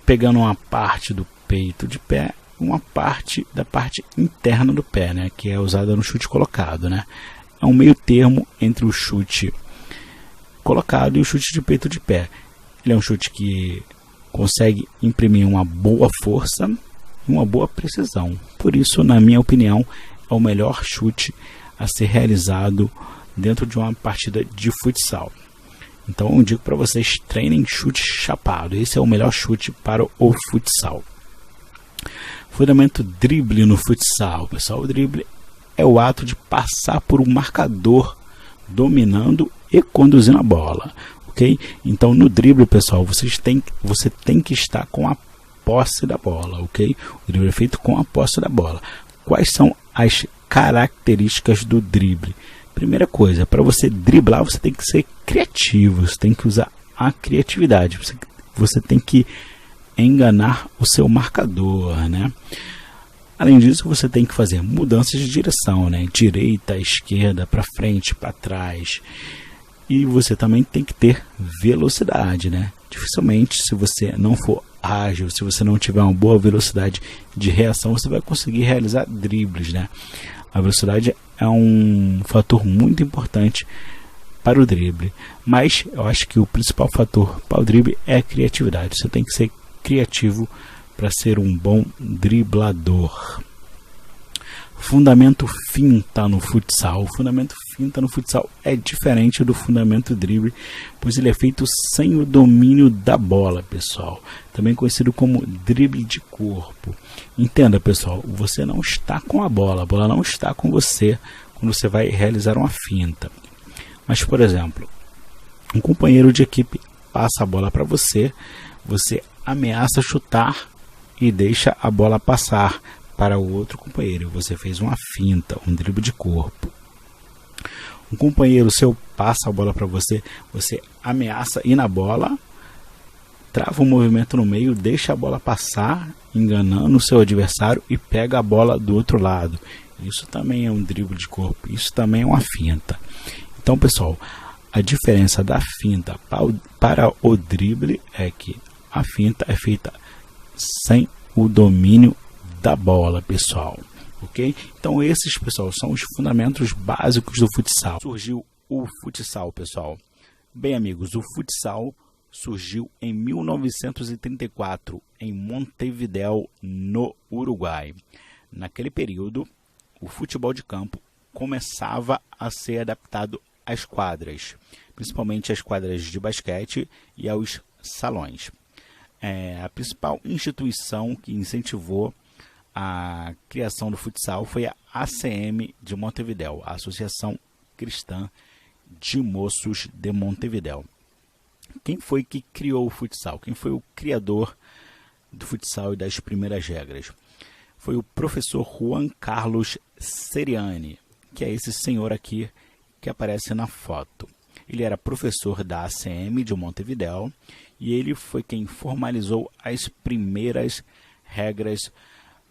S3: pegando uma parte do peito de pé, uma parte da parte interna do pé, né, que é usada no chute colocado, né? É um meio termo entre o chute colocado e o chute de peito de pé. Ele é um chute que consegue imprimir uma boa força e uma boa precisão. Por isso, na minha opinião, é o melhor chute a ser realizado dentro de uma partida de futsal. Então eu digo para vocês, treinem chute chapado. Esse é o melhor chute para o futsal. Fundamento drible no futsal, pessoal. O drible é o ato de passar por um marcador dominando e conduzindo a bola, ok? Então no drible, pessoal, você tem que estar com a posse da bola, ok? O drible é feito com a posse da bola. Quais são as características do drible? Primeira coisa, para você driblar, você tem que ser criativo, você tem que usar a criatividade, você tem que enganar o seu marcador, né? Além disso, você tem que fazer mudanças de direção, né? Direita, esquerda, para frente, para trás. E você também tem que ter velocidade, né? Dificilmente, se você não for ágil, se você não tiver uma boa velocidade de reação, você vai conseguir realizar dribles, né? A velocidade é um fator muito importante para o drible, mas eu acho que o principal fator para o drible é a criatividade. Você tem que ser criativo para ser um bom driblador. Fundamento finta no futsal. O fundamento finta no futsal é diferente do fundamento drible, pois ele é feito sem o domínio da bola, pessoal. Também conhecido como drible de corpo. Entenda, pessoal, você não está com a bola não está com você quando você vai realizar uma finta. Mas, por exemplo, um companheiro de equipe passa a bola para você, você ameaça chutar e deixa a bola passar para o outro companheiro. Você fez uma finta, um drible de corpo. Um companheiro seu passa a bola para você, você ameaça ir na bola, trava o movimento no meio, deixa a bola passar, enganando o seu adversário e pega a bola do outro lado. Isso também é um drible de corpo, isso também é uma finta. Então, pessoal, a diferença da finta para o drible é que a finta é feita sem o domínio da bola, pessoal. Ok? Então esses, pessoal, são os fundamentos básicos do futsal. Surgiu o futsal, pessoal. Bem, amigos, o futsal surgiu em 1934 em Montevidéu, no Uruguai. Naquele período, o futebol de campo começava a ser adaptado às quadras, principalmente às quadras de basquete e aos salões. A principal instituição que incentivou a criação do futsal foi a ACM de Montevidéu, a Associação Cristã de Moços de Montevidéu. Quem foi que criou o futsal? Quem foi o criador do futsal e das primeiras regras? Foi o professor Juan Carlos Seriani, que é esse senhor aqui que aparece na foto. Ele era professor da ACM de Montevidéu e ele foi quem formalizou as primeiras regras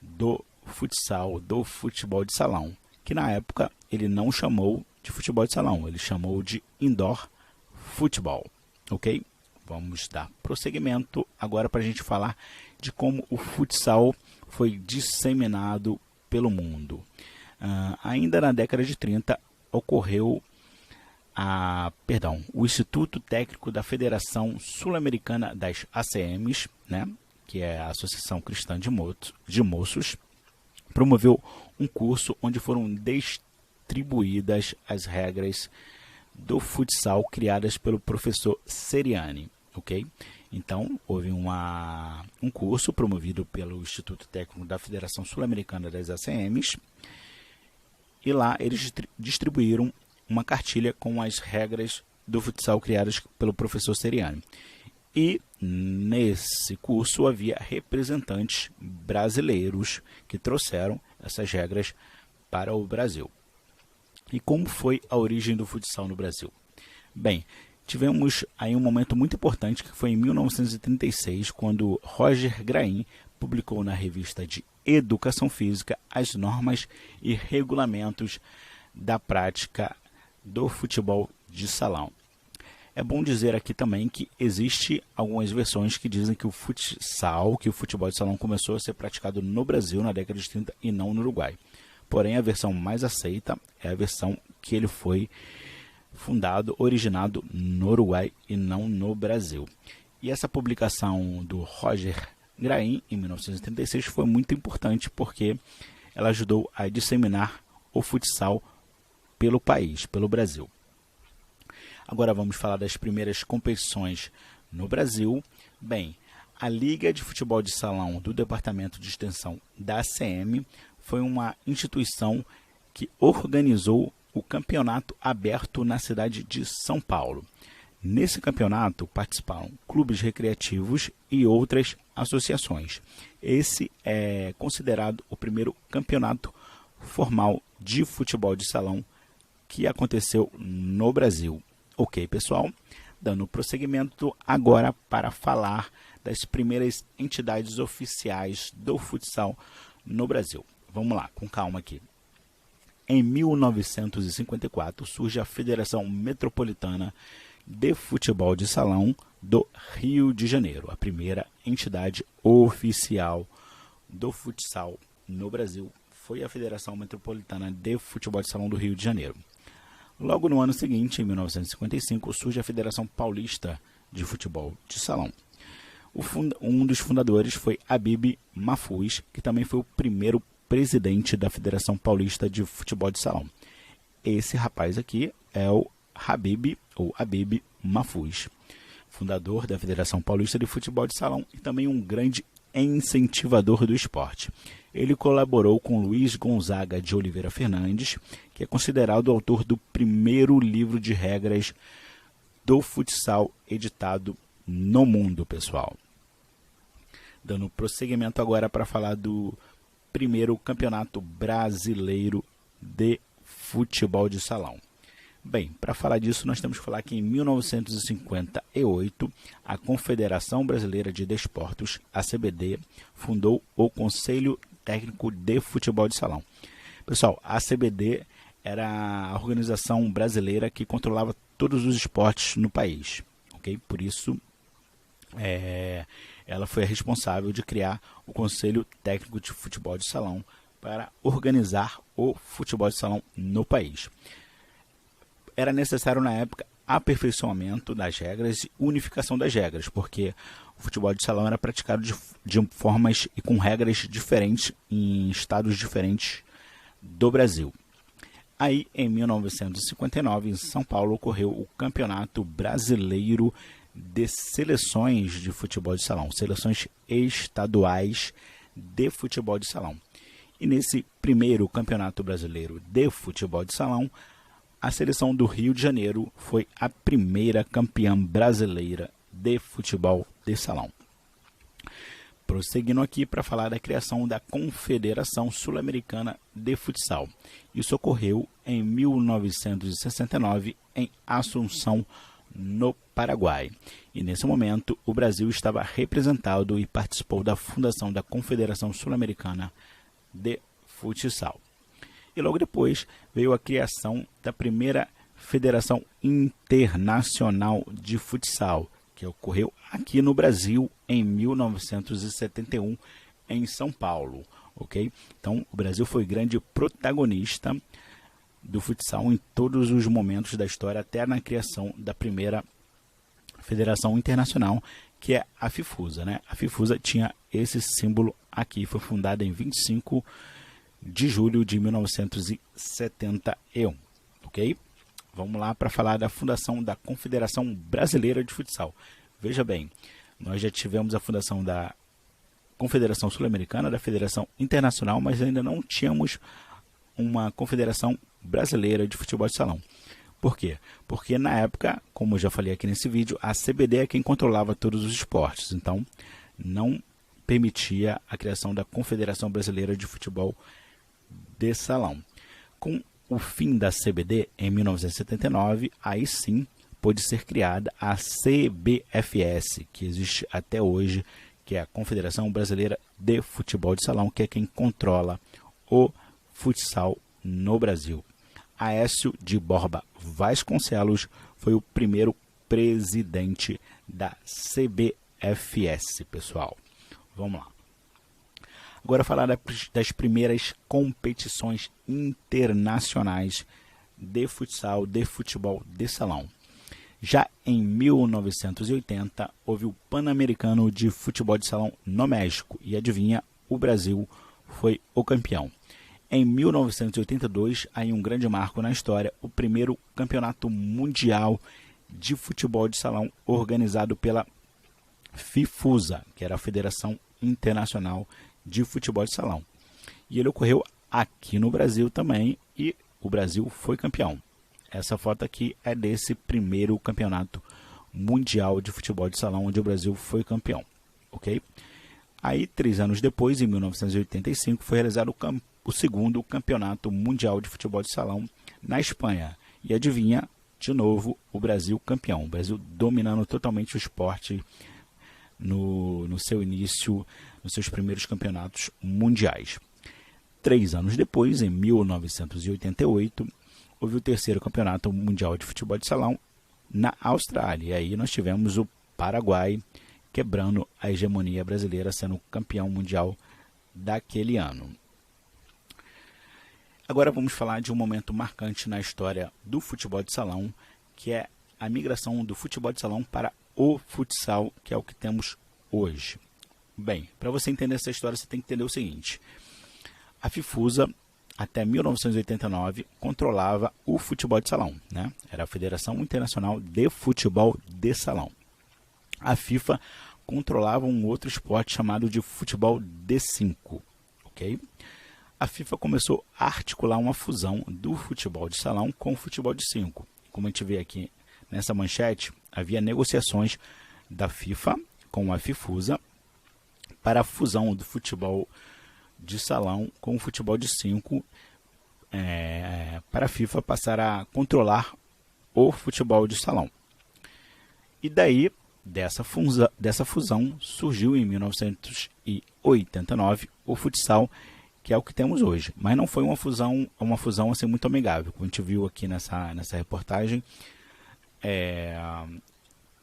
S3: do futsal, do futebol de salão, que na época ele não chamou de futebol de salão, ele chamou de indoor futebol, ok? Vamos dar prosseguimento agora para a gente falar de como o futsal foi disseminado pelo mundo. Ainda na década de 30 ocorreu o Instituto Técnico da Federação Sul-Americana das ACMs, né, que é a Associação Cristã de Moços, promoveu um curso onde foram distribuídas as regras do futsal criadas pelo professor Seriani, ok? Então, houve um curso promovido pelo Instituto Técnico da Federação Sul-Americana das ACMs e lá eles distribuíram uma cartilha com as regras do futsal criadas pelo professor Seriani. E nesse curso havia representantes brasileiros que trouxeram essas regras para o Brasil. E como foi a origem do futsal no Brasil? Bem, tivemos aí um momento muito importante que foi em 1936, quando Roger Grain publicou na revista de Educação Física as normas e regulamentos da prática do futebol de salão. É bom dizer aqui também que existe algumas versões que dizem que o futebol de salão começou a ser praticado no Brasil na década de 30 e não no Uruguai. Porém, a versão mais aceita é a versão que ele foi originado no Uruguai e não no Brasil. E essa publicação do Roger Grain, em 1936, foi muito importante porque ela ajudou a disseminar o futsal pelo país, pelo Brasil. Agora vamos falar das primeiras competições no Brasil. Bem, a Liga de Futebol de Salão do Departamento de Extensão da ACM foi uma instituição que organizou o campeonato aberto na cidade de São Paulo. Nesse campeonato participaram clubes recreativos e outras associações. Esse é considerado o primeiro campeonato formal de futebol de salão que aconteceu no Brasil. Ok, pessoal? Dando prosseguimento agora para falar das primeiras entidades oficiais do futsal no Brasil. Vamos lá, com calma aqui. Em 1954 surge a Federação Metropolitana de Futebol de Salão do Rio de Janeiro, a primeira entidade oficial do futsal no Brasil. Foi a Federação Metropolitana de Futebol de Salão do Rio de Janeiro. Logo no ano seguinte, em 1955, surge a Federação Paulista de Futebol de Salão. Um dos fundadores foi Habib Mahfouz, que também foi o primeiro presidente da Federação Paulista de Futebol de Salão. Esse rapaz aqui é o Habib Mahfouz, fundador da Federação Paulista de Futebol de Salão e também um grande incentivador do esporte. Ele colaborou com Luiz Gonzaga de Oliveira Fernandes, que é considerado o autor do primeiro livro de regras do futsal editado no mundo, pessoal. dando prosseguimento agora para falar do primeiro campeonato brasileiro de futebol de salão. Bem, para falar disso, nós temos que falar que em 1958, a Confederação Brasileira de Desportos, a CBD, fundou o Conselho Técnico de Futebol de Salão. Pessoal, a CBD era a organização brasileira que controlava todos os esportes no país, ok? Por isso, ela foi a responsável de criar o Conselho Técnico de Futebol de Salão para organizar o futebol de salão no país. Era necessário, na época, aperfeiçoamento das regras e unificação das regras, porque o futebol de salão era praticado de formas e com regras diferentes em estados diferentes do Brasil. Aí, em 1959, em São Paulo, ocorreu o Campeonato Brasileiro de Seleções de Futebol de Salão, seleções estaduais de futebol de salão. E nesse primeiro Campeonato Brasileiro de Futebol de Salão, a seleção do Rio de Janeiro foi a primeira campeã brasileira de futebol de salão. Prosseguindo aqui para falar da criação da Confederação Sul-Americana de Futsal. Isso ocorreu em 1969 em Assunção, no Paraguai. E nesse momento o Brasil estava representado e participou da fundação da Confederação Sul-Americana de Futsal. E logo depois veio a criação da primeira Federação Internacional de Futsal, que ocorreu aqui no Brasil em 1971, em São Paulo. Ok? Então, o Brasil foi grande protagonista do futsal em todos os momentos da história, até na criação da primeira Federação Internacional, que é a FIFUSA, né? A FIFUSA tinha esse símbolo aqui, foi fundada em 25 de julho de 1971, ok? Vamos lá para falar da fundação da Confederação Brasileira de Futsal. Veja bem, nós já tivemos a fundação da Confederação Sul-Americana, da Federação Internacional, mas ainda não tínhamos uma Confederação Brasileira de Futebol de Salão. Por quê? Porque na época, como eu já falei aqui nesse vídeo, a CBD é quem controlava todos os esportes, então não permitia a criação da Confederação Brasileira de Futebol de Salão. Com o fim da CBD, em 1979, aí sim pôde ser criada a CBFS, que existe até hoje, que é a Confederação Brasileira de Futebol de Salão, que é quem controla o futsal no Brasil. Aécio de Borba Vasconcelos foi o primeiro presidente da CBFS, pessoal. Vamos lá. Agora falar das primeiras competições internacionais de futsal, de futebol de salão. Já em 1980, houve o Pan-Americano de Futebol de Salão no México. E adivinha, o Brasil foi o campeão. Em 1982, aí um grande marco na história, o primeiro campeonato mundial de futebol de salão organizado pela FIFUSA, que era a Federação Internacional de Futebol de Salão. E ele ocorreu aqui no Brasil também e o Brasil foi campeão. Essa foto aqui é desse primeiro campeonato mundial de futebol de salão onde o Brasil foi campeão, ok? Aí, 3 anos depois, em 1985, foi realizado o segundo campeonato mundial de futebol de salão na Espanha. E adivinha, de novo, o Brasil campeão. O Brasil dominando totalmente o esporte no seu início, nos seus primeiros campeonatos mundiais. 3 anos depois, em 1988, houve o terceiro campeonato mundial de futebol de salão na Austrália. E aí nós tivemos o Paraguai quebrando a hegemonia brasileira, sendo campeão mundial daquele ano. Agora vamos falar de um momento marcante na história do futebol de salão, que é a migração do futebol de salão para o futsal, que é o que temos hoje. Bem, para você entender essa história, você tem que entender o seguinte. A FIFUSA, até 1989, controlava o futebol de salão, né? Era a Federação Internacional de Futebol de Salão. A FIFA controlava um outro esporte chamado de futebol de 5, ok? A FIFA começou a articular uma fusão do futebol de salão com o futebol de 5. Como a gente vê aqui nessa manchete, havia negociações da FIFA com a FIFUSA para a fusão do futebol de salão com o futebol de 5, para a FIFA passar a controlar o futebol de salão. E daí, dessa fusão, surgiu em 1989 o futsal, que é o que temos hoje. Mas não foi uma fusão assim muito amigável. Como a gente viu aqui nessa reportagem,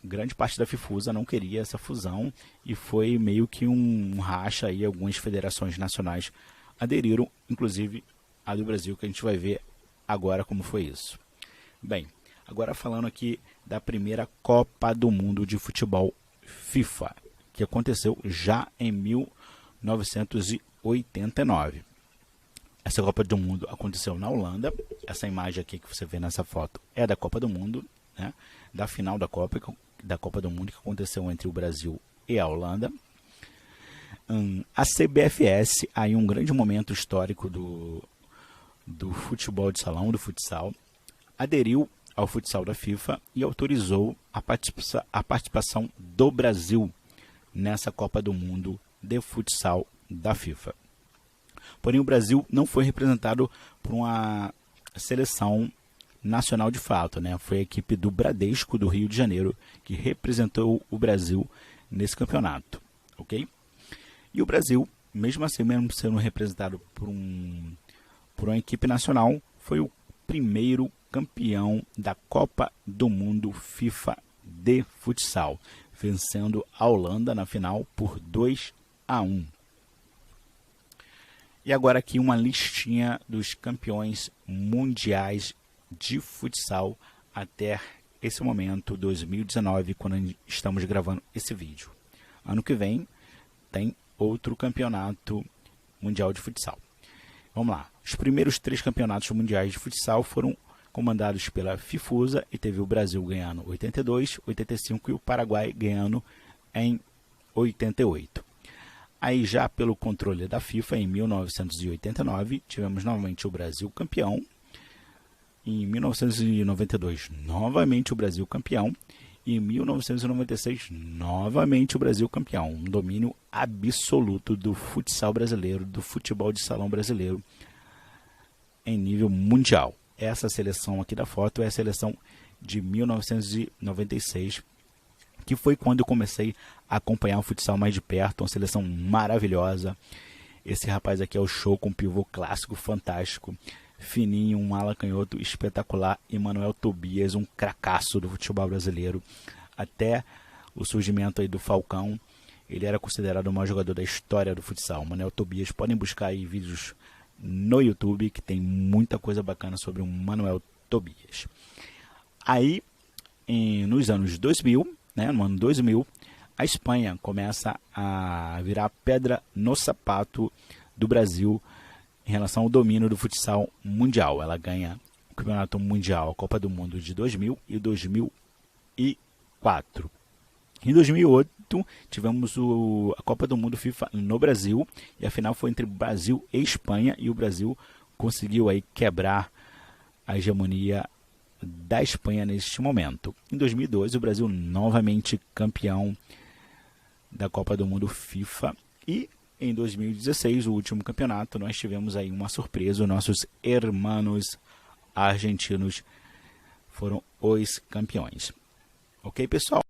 S3: grande parte da FIFUSA não queria essa fusão e foi meio que um racha aí. Algumas federações nacionais aderiram, inclusive a do Brasil, que a gente vai ver agora como foi isso. Bem, agora falando aqui da primeira Copa do Mundo de Futebol FIFA, que aconteceu já em 1989. Essa Copa do Mundo aconteceu na Holanda. Essa imagem aqui que você vê nessa foto é da Copa do Mundo, né? Da final da Copa do Mundo, que aconteceu entre o Brasil e a Holanda. A CBFS, aí um grande momento histórico do futebol de salão, do futsal, aderiu ao futsal da FIFA e autorizou a participação do Brasil nessa Copa do Mundo de futsal da FIFA. Porém, o Brasil não foi representado por uma seleção nacional de fato, né? Foi a equipe do Bradesco do Rio de Janeiro que representou o Brasil nesse campeonato, ok? E o Brasil, mesmo assim, mesmo sendo representado por uma equipe nacional, foi o primeiro campeão da Copa do Mundo FIFA de futsal, vencendo a Holanda na final por 2-1. E agora aqui uma listinha dos campeões mundiais de futsal até esse momento, 2019, quando estamos gravando esse vídeo. Ano que vem tem outro campeonato mundial de futsal. Vamos lá. Os primeiros 3 campeonatos mundiais de futsal foram comandados pela FIFUSA e teve o Brasil ganhando 82, 85 e o Paraguai ganhando em 88. Aí já pelo controle da FIFA, em 1989, tivemos novamente o Brasil campeão. Em 1992, novamente o Brasil campeão. E em 1996, novamente o Brasil campeão. Um domínio absoluto do futsal brasileiro, do futebol de salão brasileiro em nível mundial. Essa seleção aqui da foto é a seleção de 1996, que foi quando eu comecei a acompanhar o futsal mais de perto. Uma seleção maravilhosa. Esse rapaz aqui é o Show, com pivô clássico fantástico, fininho, um ala canhoto espetacular, Emanuel Tobias, um cracaço do futebol brasileiro. Até o surgimento aí do Falcão, ele era considerado o maior jogador da história do futsal. Emanuel Tobias, podem buscar aí vídeos no YouTube, que tem muita coisa bacana sobre o Manuel Tobias. Aí, nos anos 2000, né, no ano 2000, a Espanha começa a virar pedra no sapato do Brasil em relação ao domínio do futsal mundial. Ela ganha o Campeonato Mundial, a Copa do Mundo de 2000 e 2004. Em 2008, tivemos a Copa do Mundo FIFA no Brasil, e a final foi entre Brasil e Espanha, e o Brasil conseguiu aí quebrar a hegemonia da Espanha neste momento. Em 2012, o Brasil novamente campeão da Copa do Mundo FIFA, e em 2016, o último campeonato, nós tivemos aí uma surpresa. Os nossos hermanos argentinos foram os campeões. Ok, pessoal?